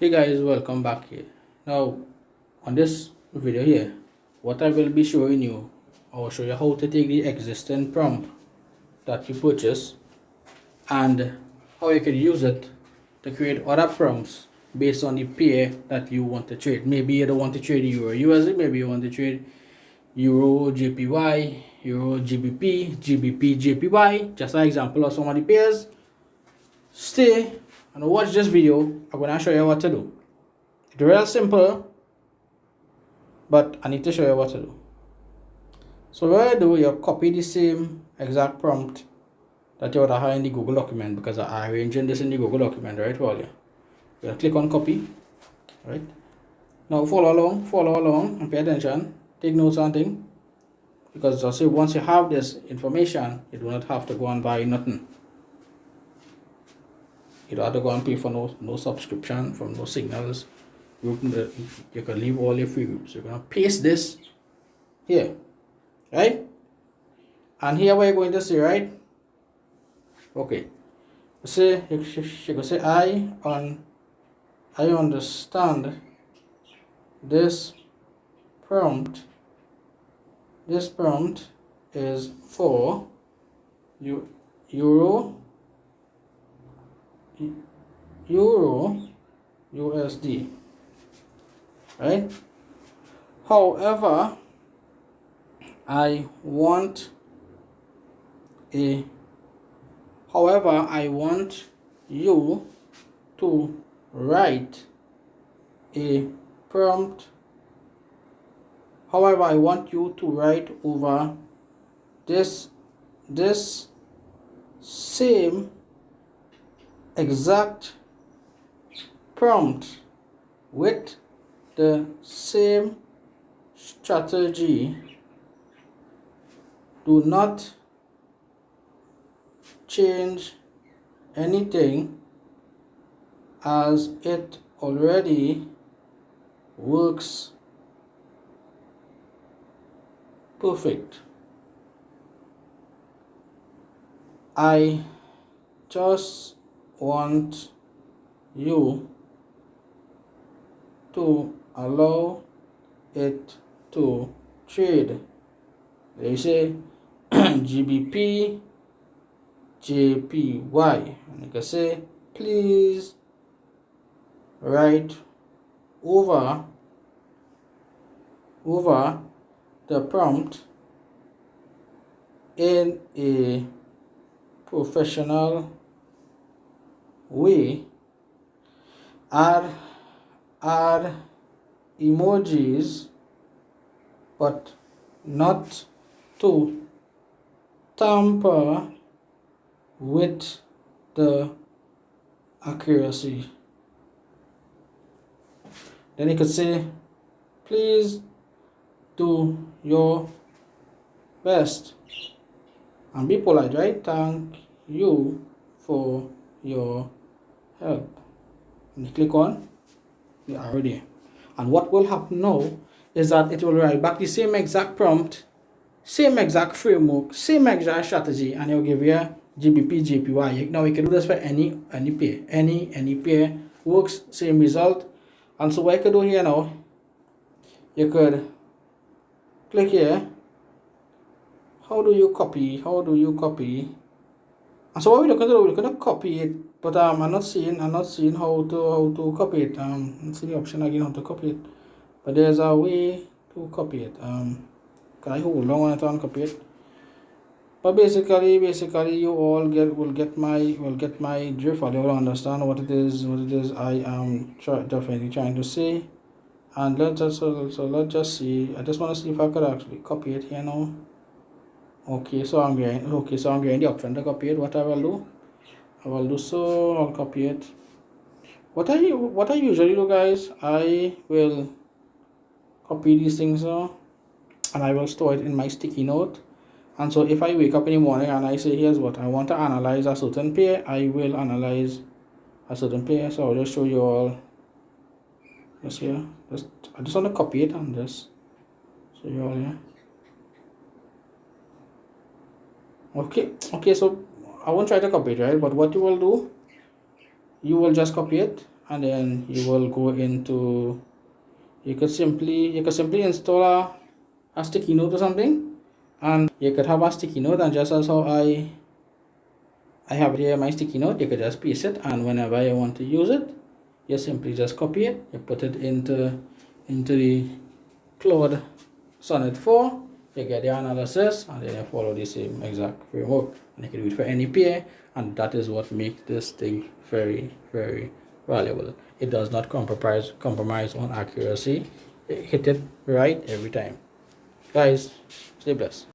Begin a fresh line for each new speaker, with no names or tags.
Hey guys, welcome back here. Now, on this video here, what I will be showing you, I will show you how to take the existing prompt that you purchase and how you can use it to create other prompts based on the pair that you want to trade. Maybe you don't want to trade Euro USD, maybe you want to trade Euro JPY, Euro GBP, GBP JPY, just an example of some of the pairs. Stay and watch this video. I'm going to show you what to do. It's real simple, but I need to show you what to do. So what I do, you copy the same exact prompt that you would have in the Google document, because I arranging this in the Google document, right? Well, yeah. You're gonna click on copy, right? Now follow along and pay attention. Take notes on things, because just say once you have this information, you do not have to go and buy nothing. You don't have to go and pay for no subscription from no signals. You can leave all your free groups. You're gonna paste this here, right? And here we're going to say, right? Okay. Say you can say I understand this prompt. This prompt is for Euro USD, right? However, I want you to write a prompt. However, I want you to write over this same exact prompt with the same strategy. Do not change anything, as it already works perfect. I just want you to allow it to trade. They say GBP JPY, and you can say please write over the prompt in a professional way. Add emojis, but not to tamper with the accuracy. Then you could say, please do your best and be polite, right? Thank you for your help. And you click on the arrow there. And what will happen now is that it will write back the same exact prompt, same exact framework, same exact strategy, and it will give you GBP JPY. Now you can do this for any pair. Any pair works, same result. And so what you could do here now, you could click here. How do you copy? And so what we're going to do, we're going to copy it, but I'm not seeing how to copy it. Let's see the option again how to copy it. But there's a way to copy it. Can I hold on it and copy it? But basically you all will get my drift. You will understand what it is I am definitely trying to say. And let's just see. I just want to see if I could actually copy it here now. Okay, so I'm getting the option to copy it. What I will do, so I'll copy it. What I usually do, guys, I will copy these things now, and I will store it in my sticky note. And so if I wake up in the morning and I say, here's what I want to analyze a certain pair, I will analyze a certain pair. So I'll just show you all this here. I just want to copy it and just show you all here. Okay, so I won't try to copy it, right? But what you will do, you will just copy it and then you will go into, you could simply install a sticky note or something, and you could have a sticky note, and just as how I have here my sticky note, you could just paste it, and whenever you want to use it, you simply just copy it, you put it into the Claude Sonnet 4, you get the analysis, and then you follow the same exact framework, and you can do it for any pair, and that is what makes this thing very, very valuable. It does not compromise on accuracy. It hit it right every time. Guys, stay blessed.